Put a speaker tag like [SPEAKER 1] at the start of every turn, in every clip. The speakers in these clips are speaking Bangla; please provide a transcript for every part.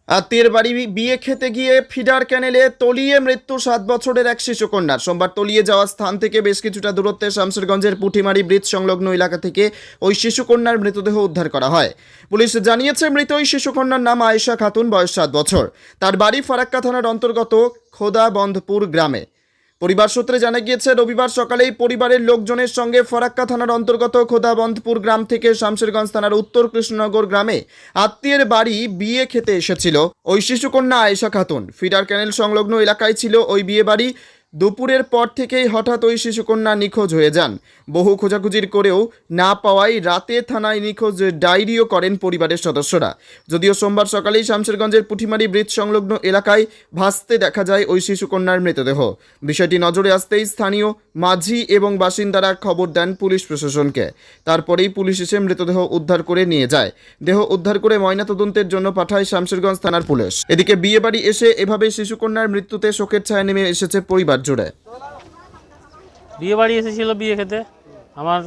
[SPEAKER 1] আত্মীয়ের বাড়ি বিয়ে খেতে গিয়ে ফিডার ক্যানেলে তলিয়ে মৃত্যু 7 বছরের এক শিশুকন্যার। সোমবার তলিয়ে যাওয়া স্থান থেকে বেশ কিছুটা দূরত্বে শামশেরগঞ্জের পুঁটিমারি ব্রিজ সংলগ্ন এলাকা থেকে ওই শিশুকন্যার মৃতদেহ উদ্ধার করা হয়। পুলিশ জানিয়েছে মৃত ওই শিশুকন্যার নাম আয়েশা খাতুন, বয়স 7 বছর। তার বাড়ি ফারাক্কা থানার অন্তর্গত খোদাবন্ধপুর গ্রামে। পরিবার সূত্রে জানা গিয়েছে রবিবার সকালেই পরিবারের লোকজনের সঙ্গে ফারাক্কা থানার অন্তর্গত খোদাবন্ধপুর গ্রাম থেকে শামশেরগঞ্জ থানার উত্তর কৃষ্ণনগর গ্রামে আত্মীয়ের বাড়ি বিয়ে খেতে এসেছিল ওই শিশুকন্যা আয়েশা খাতুন। ফিডার ক্যানেল সংলগ্ন এলাকায় ছিল ওই বিয়ে বাড়ি। দুপুরের পর থেকেই হঠাৎ ওই শিশুকন্যা নিখোঁজ হয়ে যান। বহু খোঁজাখুঁজির করেও না পাওয়ায় রাতে থানায় নিখোঁজ ডায়েরিও করেন পরিবারের সদস্যরা। যদিও সোমবার সকালেই শামশেরগঞ্জের পুঁটিমারি ব্রিজ সংলগ্ন এলাকায় ভাসতে দেখা যায় ওই শিশুকন্যার মৃতদেহ। বিষয়টি নজরে আসতেই স্থানীয় মাঝি এবং বাসিন্দারা খবর দেন পুলিশ প্রশাসনকে। তারপরেই পুলিশ এসে মৃতদেহ উদ্ধার করে নিয়ে যায়। দেহ উদ্ধার করে ময়নাতদন্তের জন্য পাঠায় শামশেরগঞ্জ থানার পুলিশ। এদিকে বিয়েবাড়ি এসে এভাবে শিশুকন্যার মৃত্যুতে শোকের ছায়া নেমে এসেছে পরিবার জুড়ে।
[SPEAKER 2] বিয়ে বাড়ি এসেছিল বিয়ে খেতে আমার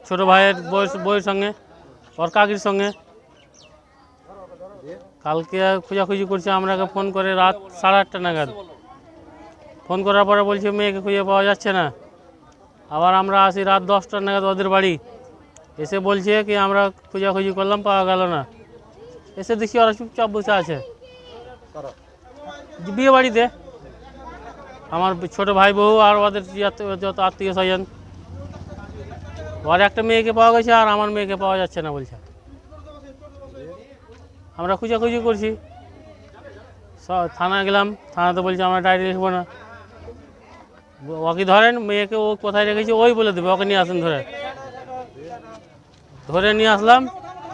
[SPEAKER 2] ছোট ভাইয়ের বউয়ের সঙ্গে, ওর কাকির সঙ্গে। কালকে খোঁজাখুঁজি করছে, আমরাকে ফোন করে রাত 8:30 নাগাদ। ফোন করার পরে বলছে মেয়েকে খুঁজে পাওয়া যাচ্ছে না। আবার আমরা আসি রাত 10টা নাগাদ ওদের বাড়ি, এসে বলছে কি আমরা খোঁজাখুঁজি করলাম, পাওয়া গেল না। এসে দেখি ওরা চুপচাপ বসে আছে বিয়ে বাড়িতে। আমার ছোট ভাই বউ আর ওদের যত আত্মীয় স্বজন, ওর একটা মেয়েকে পাওয়া গেছে আর আমার মেয়েকে পাওয়া যাচ্ছে না বলছে। আমরা খুঁজাখুঁজি করছি, থানা গেলাম, থানাতে বলছে আমরা ডায়েরি লিখবো না। ওকে ধরেন, মেয়েকে ও কোথায় রেখেছে ওই বলে দেবে, ওকে নিয়ে আসেন। ধরে নিয়ে আসলাম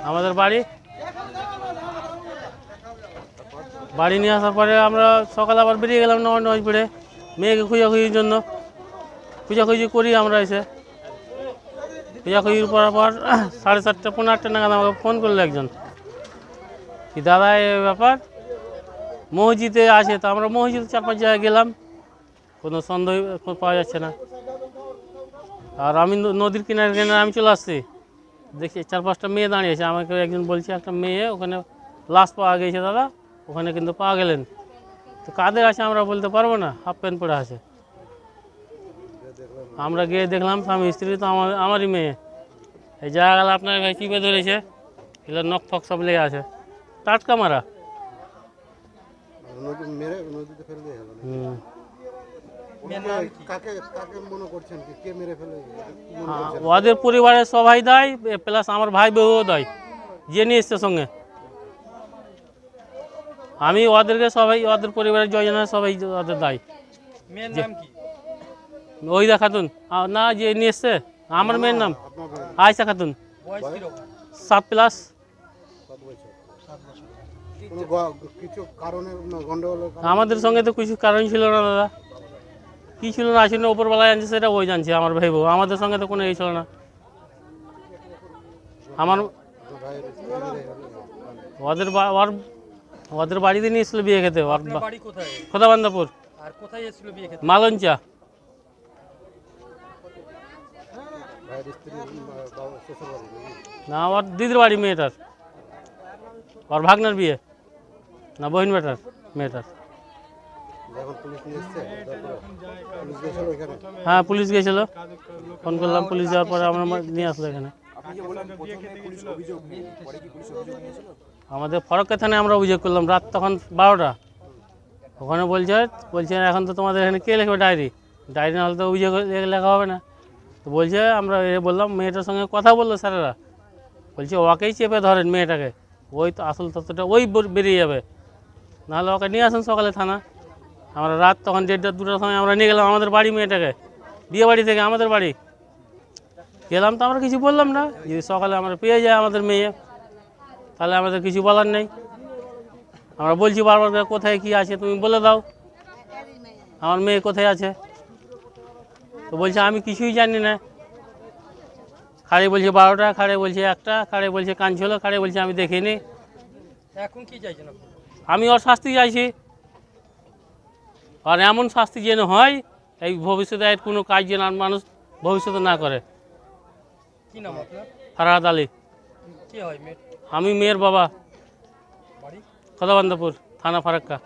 [SPEAKER 2] আমাদের বাড়ি নিয়ে আসার পরে আমরা সকালে আবার বেরিয়ে গেলাম নয় পড়ে মেয়েকে খুঁজাখুঁজির জন্য। খুঁজাখুঁজি করি আমরা এসে, খোঁজাখুঁজির পর 7:30 পৌনে 8টা নাগাদ আমাকে ফোন করলো একজন, কি দাদা এই ব্যাপার, মসজিদে আছে। তো আমরা মসজিদে 4-5 জায়গায় গেলাম, কোনো সন্দেহ পাওয়া যাচ্ছে না। আর আমি নদীর কিনারে আমি চলে আসছি, দেখি 4-5টা মেয়ে দাঁড়িয়েছে। আমাকে একজন বলছে একটা মেয়ে ওখানে লাশ পাওয়া গেছে দাদা, ওখানে কিন্তু পাওয়া গেলেন। তো কাদের আছে আমরা বলতে পারবো না, হাফ প্যান্ট পরে আছে। আমরা গিয়ে দেখলাম স্বামী স্ত্রী, তো আমারই মেয়ে। এই জায়গাগুলো আপনার ভাই চিপে ধরেছে, এগুলো নখ ফক সব লেগে আছে, টাটকা মারা। ওদের পরিবারের সবাই দেয়, প্লাস আমার ভাই বউও দেয়, যে নিয়ে এসছে সঙ্গে। আমি ওদেরকে সবাই, ওদের পরিবারের জয়জনা সবাই ওদের দেয়। ওই দা খাতুন না, যে নিয়ে এসছে আমার মেয়ের নাম আয়েশা খাতুন, 7+। আমাদের সঙ্গে তো কিছু কারণ ছিল না দাদা, কি ছিল না ছিল ওপরবেলায় জানছে, সেটা ওই জানছে আমার ভাই বউ। আমাদের সঙ্গে তো কোনো এই ছিল না। আমার ওদের বাড়িতে নিয়ে এসেছিল বিয়ে খেতে। খোদাবন্ধপুর মালঞ্চা। না, ওর দিদির বাড়ি মেয়েটার, ওর ভাগনার বিয়ে, না বহিন বেটার মেয়েটার। হ্যাঁ, পুলিশ গেছিল, ফোন করলাম, পুলিশ যাওয়ার পরে আমরা নিয়ে আসলো এখানে। আমাদের ফারাক্কা থানায় আমরা অভিযোগ করলাম রাত তখন 12টা। ওখানে বলছে এখন তো তোমাদের এখানে কে লিখবে ডায়েরি না হলে তো অভিযোগ লেখা হবে না। তো বলছে, আমরা বললাম মেয়েটার সঙ্গে কথা বললো স্যারেরা, বলছে ওকেই চেপে ধরেন মেয়েটাকে, ওই তো আসল তথ্যটা ওই বেরিয়ে যাবে, নাহলে ওকে নিয়ে আসেন সকালে থানা। আমরা রাত তখন 1:30-2টার সময় আমরা নিয়ে গেলাম আমাদের বাড়ি, মেয়েটাকে বিয়ে বাড়ি থেকে আমাদের বাড়ি গেলাম। তো আমরা কিছু বললাম না, যদি সকালে আমরা পেয়ে যাই আমাদের মেয়ে, তাহলে আমাদের কিছু বলার নেই। আমরা বলছি বারবার কোথায় কি আছে তুমি বলে দাও, আমার মেয়ে কোথায় আছে। তো বলছে আমি কিছুই জানি না। খাড়ে বলছে 12টা, খাড়ে বলছে 1টা, খাড়ে বলছে কাঁদছিল, খাড়ে বলছে আমি দেখিনি।
[SPEAKER 3] এখন কি চাইছেন?
[SPEAKER 2] আমি ওর শাস্তি চাইছি, আর এমন শাস্তি যেন হয় এই ভবিষ্যতে এর কোনো কাজ যেন মানুষ ভবিষ্যতে না করে।
[SPEAKER 3] কি নাম আপনার?
[SPEAKER 2] ফারহাদ আলী।
[SPEAKER 3] কি হয় মেয়ে?
[SPEAKER 2] আমি মেয়ের বাবা।
[SPEAKER 3] বাড়ি?
[SPEAKER 2] খদাবান্দাপুর থানা ফারাক্কা।